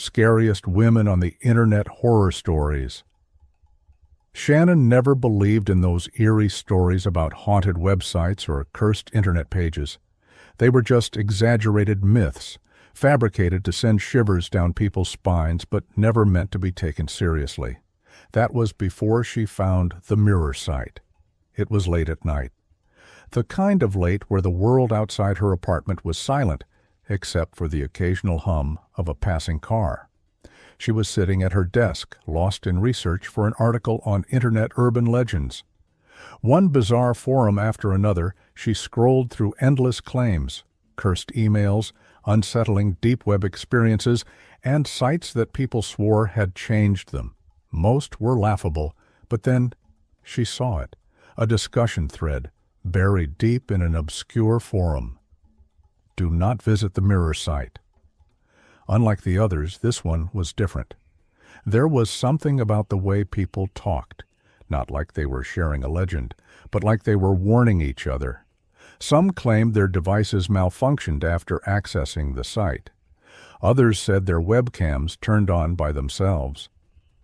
Scariest Women on the Internet Horror Stories. Shannon never believed in those eerie stories about haunted websites or cursed internet pages. They were just exaggerated myths, fabricated to send shivers down people's spines but never meant to be taken seriously. That was before she found the mirror site. It was late at night. The kind of late where the world outside her apartment was silent, except for the occasional hum of a passing car. She was sitting at her desk, lost in research for an article on internet urban legends. One bizarre forum after another, she scrolled through endless claims, cursed emails, unsettling deep web experiences, and sites that people swore had changed them. Most were laughable, but then she saw it, a discussion thread, buried deep in an obscure forum. Do not visit the mirror site. Unlike the others, this one was different. There was something about the way people talked, not like they were sharing a legend, but like they were warning each other. Some claimed their devices malfunctioned after accessing the site. Others said their webcams turned on by themselves.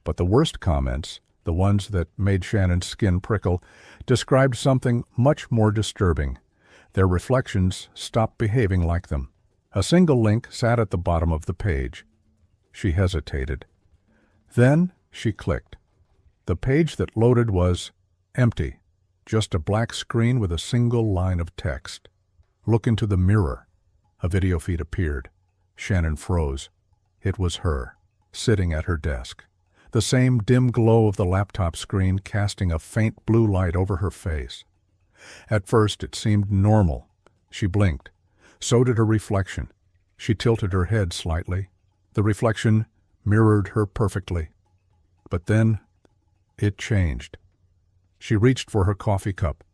But the worst comments, the ones that made Shannon's skin prickle, described something much more disturbing. Their reflections stopped behaving like them. A single link sat at the bottom of the page. She hesitated. Then she clicked. The page that loaded was empty, just a black screen with a single line of text. Look into the mirror. A video feed appeared. Shannon froze. It was her, sitting at her desk. The same dim glow of the laptop screen casting a faint blue light over her face. At first it seemed normal. She blinked. So did her reflection. She tilted her head slightly. The reflection mirrored her perfectly. But then it changed. She reached for her coffee cup.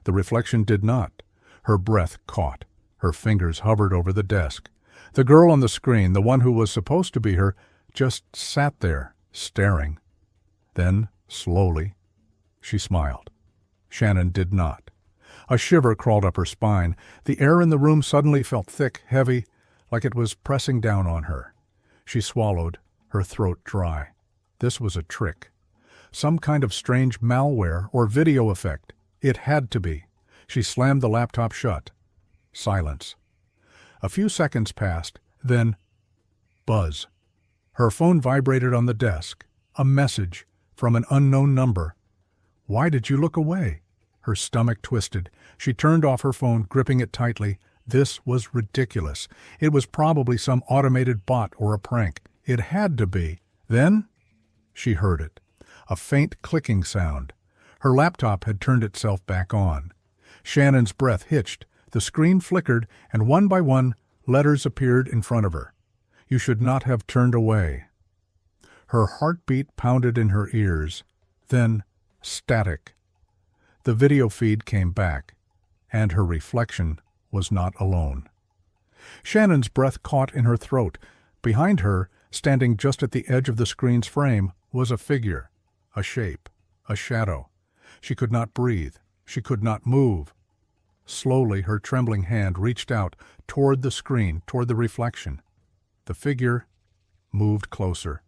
The reflection did not. Her breath caught. Her fingers hovered over the desk. The girl on the screen, the one who was supposed to be her, just sat there, staring. Then, slowly, she smiled. Shannon did not. A shiver crawled up her spine. The air in the room suddenly felt thick, heavy, like it was pressing down on her. She swallowed, her throat dry. This was a trick. Some kind of strange malware or video effect. It had to be. She slammed the laptop shut. Silence. A few seconds passed, then buzz. Her phone vibrated on the desk. A message from an unknown number. Why did you look away? Her stomach twisted. She turned off her phone, gripping it tightly. This was ridiculous. It was probably some automated bot or a prank. It had to be. Then she heard it. A faint clicking sound. Her laptop had turned itself back on. Shannon's breath hitched. The screen flickered, and one by one, letters appeared in front of her. You should not have turned away. Her heartbeat pounded in her ears. Then, static. The video feed came back, and her reflection was not alone. Shannon's breath caught in her throat. Behind her, standing just at the edge of the screen's frame, was a figure, a shape, a shadow. She could not breathe. She could not move. Slowly, her trembling hand reached out toward the screen, toward the reflection. The figure moved closer.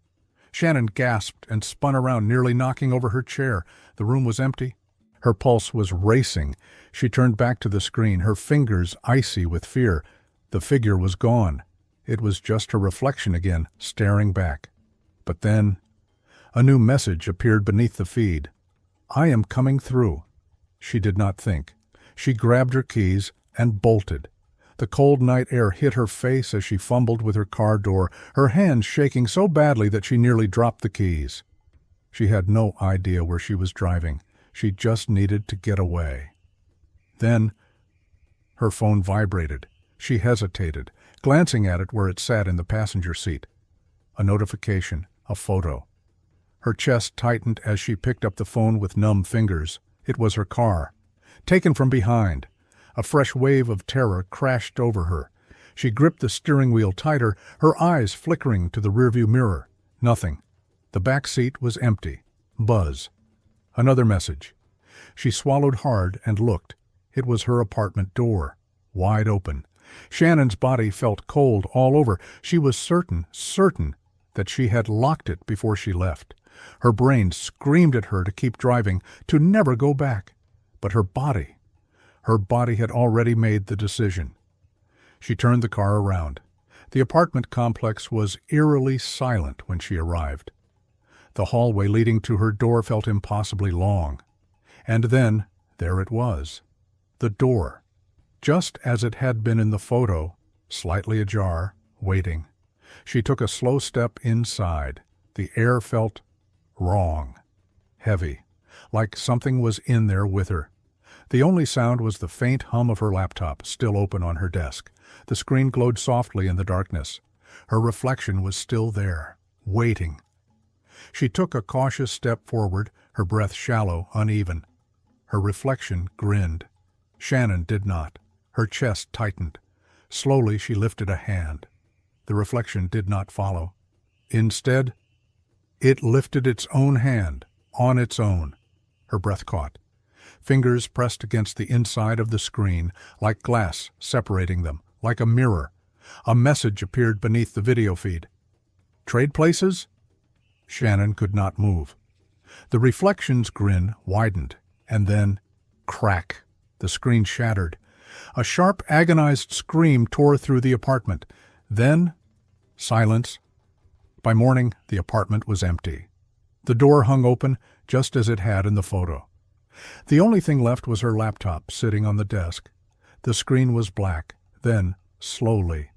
Shannon gasped and spun around, nearly knocking over her chair. The room was empty. Her pulse was racing. She turned back to the screen, her fingers icy with fear. The figure was gone. It was just her reflection again, staring back. But then, a new message appeared beneath the feed. I am coming through. She did not think. She grabbed her keys and bolted. The cold night air hit her face as she fumbled with her car door, her hands shaking so badly that she nearly dropped the keys. She had no idea where she was driving. She just needed to get away. Then, her phone vibrated. She hesitated, glancing at it where it sat in the passenger seat. A notification, a photo. Her chest tightened as she picked up the phone with numb fingers. It was her car. Taken from behind. A fresh wave of terror crashed over her. She gripped the steering wheel tighter, her eyes flickering to the rearview mirror. Nothing. The back seat was empty. Buzz. Another message. She swallowed hard and looked. It was her apartment door, wide open. Shannon's body felt cold all over. She was certain that she had locked it before she left. Her brain screamed at her to keep driving, to never go back. But her body had already made the decision. She turned the car around. The apartment complex was eerily silent when she arrived. The hallway leading to her door felt impossibly long. And then, there it was. The door. Just as it had been in the photo, slightly ajar, waiting. She took a slow step inside. The air felt wrong, heavy, like something was in there with her. The only sound was the faint hum of her laptop, still open on her desk. The screen glowed softly in the darkness. Her reflection was still there, waiting. She took a cautious step forward, her breath shallow, uneven. Her reflection grinned. Shannon did not. Her chest tightened. Slowly she lifted a hand. The reflection did not follow. Instead, it lifted its own hand, on its own. Her breath caught. Fingers pressed against the inside of the screen, like glass separating them, like a mirror. A message appeared beneath the video feed. Trade places? Shannon could not move. The reflection's grin widened, and then, crack, the screen shattered. A sharp, agonized scream tore through the apartment. Then, silence. By morning, the apartment was empty. The door hung open, just as it had in the photo. The only thing left was her laptop sitting on the desk. The screen was black. Then, slowly,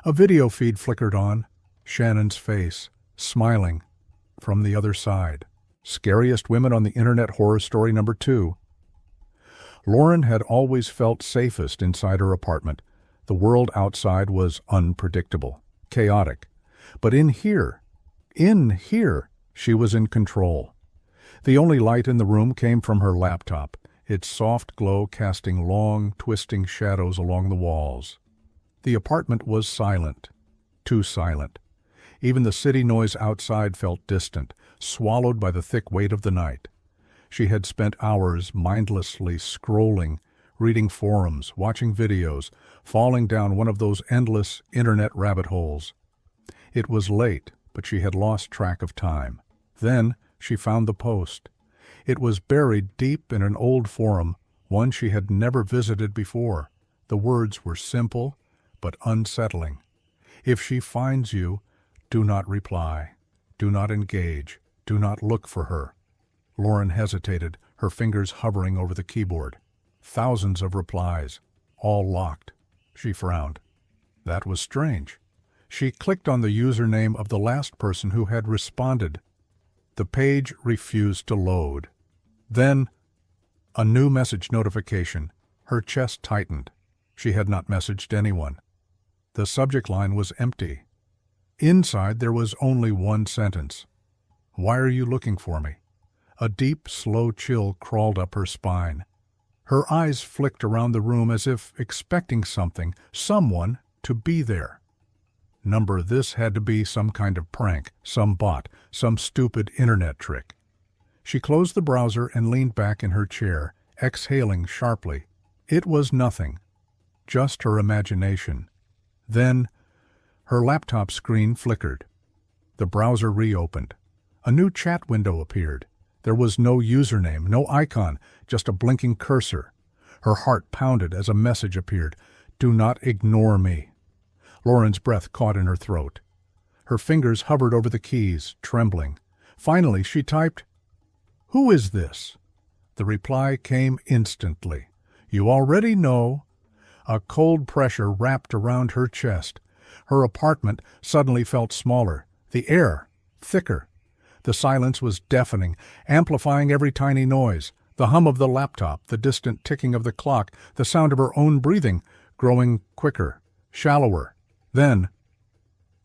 a video feed flickered on. Shannon's face, smiling, from the other side. Scariest Women on the Internet Horror Story number 2. Lauren had always felt safest inside her apartment. The world outside was unpredictable, chaotic. But in here, she was in control. The only light in the room came from her laptop, its soft glow casting long, twisting shadows along the walls. The apartment was silent, too silent. Even the city noise outside felt distant, swallowed by the thick weight of the night. She had spent hours mindlessly scrolling, reading forums, watching videos, falling down one of those endless internet rabbit holes. It was late, but she had lost track of time. Then she found the post. It was buried deep in an old forum, one she had never visited before. The words were simple, but unsettling. If she finds you, do not reply. Do not engage. Do not look for her. Lauren hesitated, her fingers hovering over the keyboard. Thousands of replies, all locked. She frowned. That was strange. She clicked on the username of the last person who had responded. The page refused to load. Then, a new message notification. Her chest tightened. She had not messaged anyone. The subject line was empty. Inside there was only one sentence. Why are you looking for me? A deep, slow chill crawled up her spine. Her eyes flicked around the room as if expecting something, someone, to be there. This had to be some kind of prank, some bot, some stupid internet trick. She closed the browser and leaned back in her chair, exhaling sharply. It was nothing, just her imagination. Then, her laptop screen flickered. The browser reopened. A new chat window appeared. There was no username, no icon, just a blinking cursor. Her heart pounded as a message appeared. Do not ignore me. Lauren's breath caught in her throat. Her fingers hovered over the keys, trembling. Finally, she typed, "Who is this?" The reply came instantly. "You already know." A cold pressure wrapped around her chest. Her apartment suddenly felt smaller, the air thicker. The silence was deafening, amplifying every tiny noise. The hum of the laptop, the distant ticking of the clock, the sound of her own breathing, growing quicker, shallower. Then,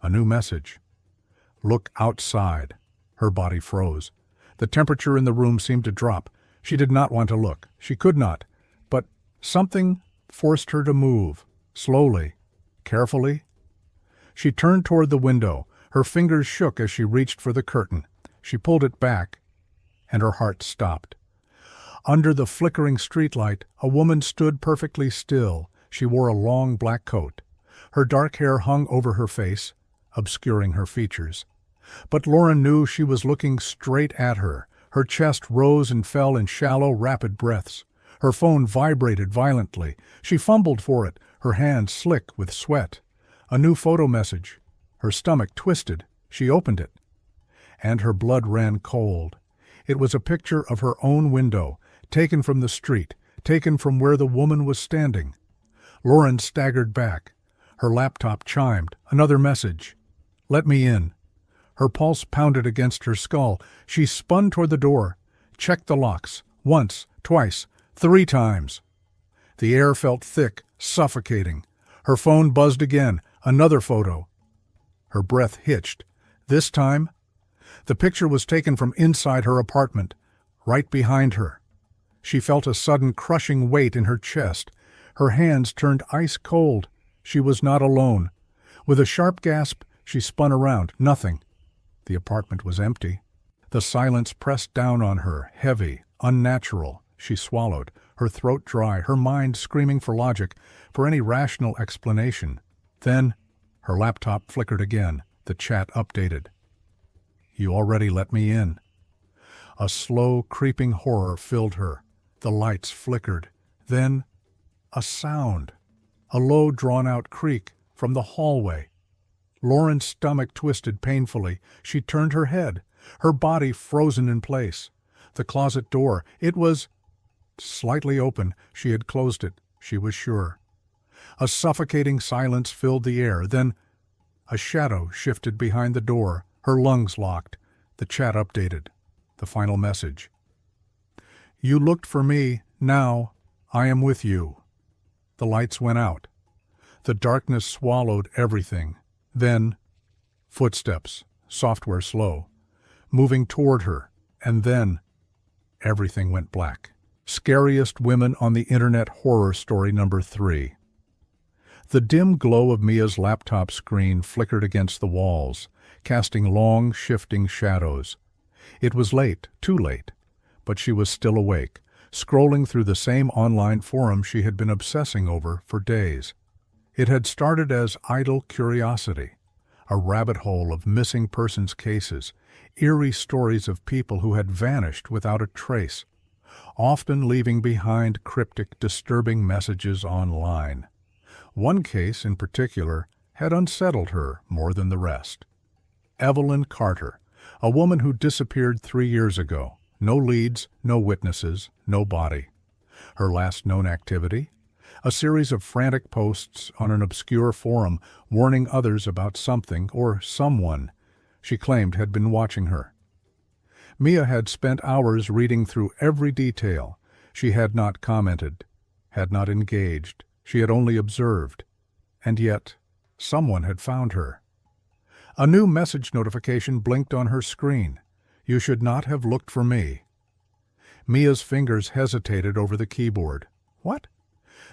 a new message. Look outside. Her body froze. The temperature in the room seemed to drop. She did not want to look. She could not. But something forced her to move, slowly, carefully. She turned toward the window. Her fingers shook as she reached for the curtain. She pulled it back, and her heart stopped. Under the flickering streetlight, a woman stood perfectly still. She wore a long black coat. Her dark hair hung over her face. obscuring her features. But Lauren knew she was looking straight at her. Her chest rose and fell in shallow, rapid breaths. Her phone vibrated violently. She fumbled for it, her hands slick with sweat. A new photo message. Her stomach twisted. She opened it. And her blood ran cold. It was a picture of her own window, taken from the street, taken from where the woman was standing. Lauren staggered back. Her laptop chimed. Another message. "Let me in." Her pulse pounded against her skull. She spun toward the door, checked the locks, once, twice, 3 times. The air felt thick, suffocating. Her phone buzzed again. Another photo. Her breath hitched. This time, the picture was taken from inside her apartment, right behind her. She felt a sudden crushing weight in her chest. Her hands turned ice cold. She was not alone. With a sharp gasp, she spun around. Nothing. The apartment was empty. The silence pressed down on her, heavy, unnatural. She swallowed, her throat dry, her mind screaming for logic, for any rational explanation. Then, her laptop flickered again. The chat updated. "You already let me in." A slow, creeping horror filled her. The lights flickered. Then, a sound. A low, drawn-out creak from the hallway. Lauren's stomach twisted painfully. She turned her head, her body frozen in place. The closet door, it was slightly open. She had closed it, she was sure. A suffocating silence filled the air. Then a shadow shifted behind the door, her lungs locked. The chat updated. The final message. "You looked for me. Now I am with you." The lights went out. The darkness swallowed everything. Then, footsteps, software slow, moving toward her, and then, everything went black. Scariest Women on the Internet Horror Story number 3. The dim glow of Mia's laptop screen flickered against the walls, casting long, shifting shadows. It was late, too late, but she was still awake, scrolling through the same online forum she had been obsessing over for days. It had started as idle curiosity, a rabbit hole of missing persons cases, eerie stories of people who had vanished without a trace, often leaving behind cryptic, disturbing messages online. One case in particular had unsettled her more than the rest. Evelyn Carter, a woman who disappeared 3 years ago. No leads, no witnesses, no body. Her last known activity? A series of frantic posts on an obscure forum warning others about something or someone she claimed had been watching her. Mia had spent hours reading through every detail. She had not commented, had not engaged. She had only observed. And yet, someone had found her. A new message notification blinked on her screen. "You should not have looked for me." Mia's fingers hesitated over the keyboard. What?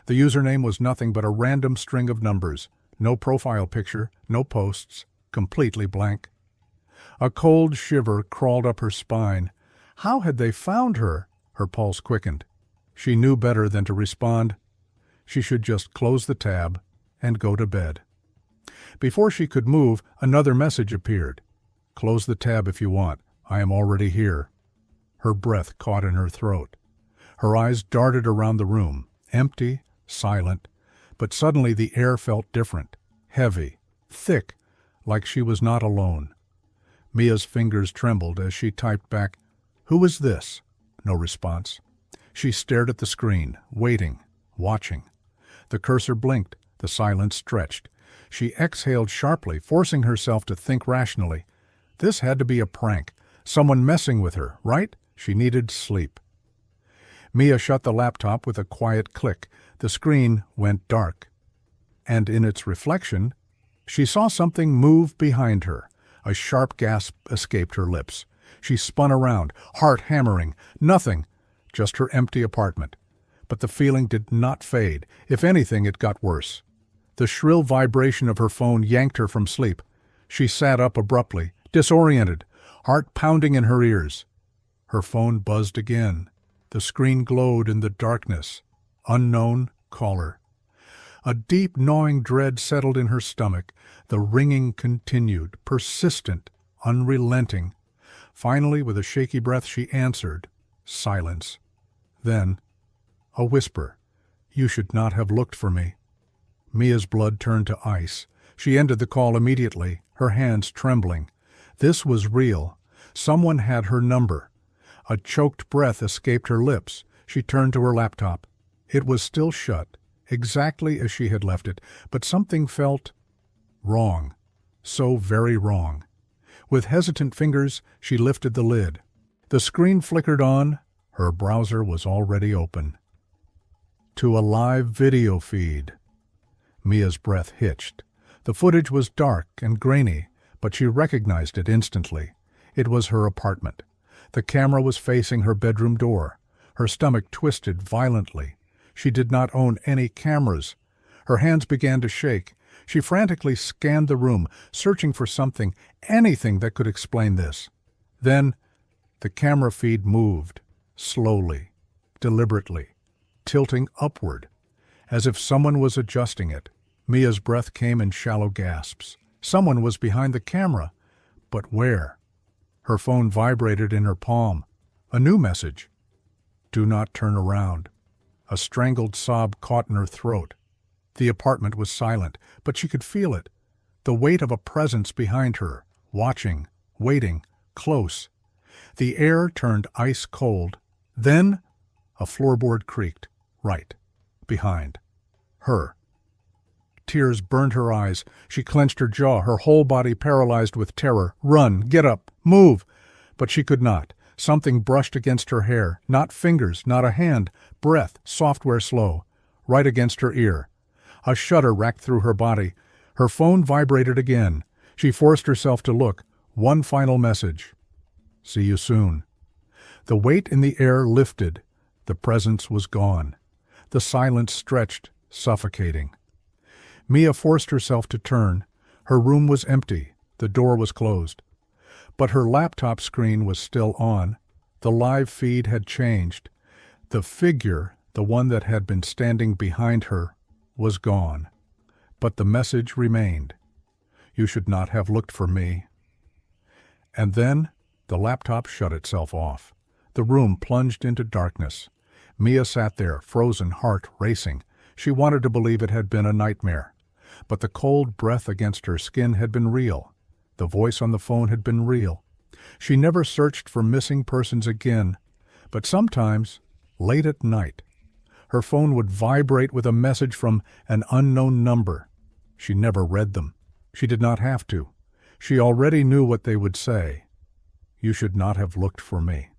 The username was nothing but a random string of numbers. No profile picture, no posts, completely blank. A cold shiver crawled up her spine. How had they found her? Her pulse quickened. She knew better than to respond. She should just close the tab and go to bed. Before she could move, another message appeared. "Close the tab if you want. I am already here." Her breath caught in her throat. Her eyes darted around the room, empty, silent, but suddenly the air felt different, heavy, thick, like she was not alone. Mia's fingers trembled as she typed back, "Who is this?" No response. She stared at the screen, waiting, watching. The cursor blinked, the silence stretched. She exhaled sharply, forcing herself to think rationally. This had to be a prank, someone messing with her, right? She needed sleep. Mia shut the laptop with a quiet click. The screen went dark. And in its reflection, she saw something move behind her. A sharp gasp escaped her lips. She spun around, heart hammering. Nothing, just her empty apartment. But the feeling did not fade. If anything, it got worse. The shrill vibration of her phone yanked her from sleep. She sat up abruptly, disoriented, heart pounding in her ears. Her phone buzzed again. The screen glowed in the darkness. Unknown caller. A deep, gnawing dread settled in her stomach. The ringing continued, persistent, unrelenting. Finally, with a shaky breath, she answered. Silence. Then, a whisper. "You should not have looked for me." Mia's blood turned to ice. She ended the call immediately, her hands trembling. This was real. Someone had her number. A choked breath escaped her lips. She turned to her laptop. It was still shut, exactly as she had left it, but something felt wrong. So very wrong. With hesitant fingers, she lifted the lid. The screen flickered on. Her browser was already open. To a live video feed. Mia's breath hitched. The footage was dark and grainy, but she recognized it instantly. It was her apartment. The camera was facing her bedroom door. Her stomach twisted violently. She did not own any cameras. Her hands began to shake. She frantically scanned the room, searching for something, anything that could explain this. Then, the camera feed moved, slowly, deliberately, tilting upward, as if someone was adjusting it. Mia's breath came in shallow gasps. Someone was behind the camera. But where? Her phone vibrated in her palm. A new message. "Do not turn around." A strangled sob caught in her throat. The apartment was silent, but she could feel it. The weight of a presence behind her, watching, waiting, close. The air turned ice cold. Then, a floorboard creaked, right, behind her. Tears burned her eyes. She clenched her jaw, her whole body paralyzed with terror. Run, get up, move! But she could not. Something brushed against her hair. Not fingers, not a hand. Breath, software slow, right against her ear. A shudder racked through her body. Her phone vibrated again. She forced herself to look. One final message. "See you soon." The weight in the air lifted. The presence was gone. The silence stretched, suffocating. Mia forced herself to turn. Her room was empty. The door was closed. But her laptop screen was still on. The live feed had changed. The figure, the one that had been standing behind her, was gone. But the message remained. "You should not have looked for me." And then the laptop shut itself off. The room plunged into darkness. Mia sat there, frozen, heart racing. She wanted to believe it had been a nightmare. But the cold breath against her skin had been real. The voice on the phone had been real. She never searched for missing persons again. But sometimes, late at night, her phone would vibrate with a message from an unknown number. She never read them. She did not have to. She already knew what they would say. "You should not have looked for me."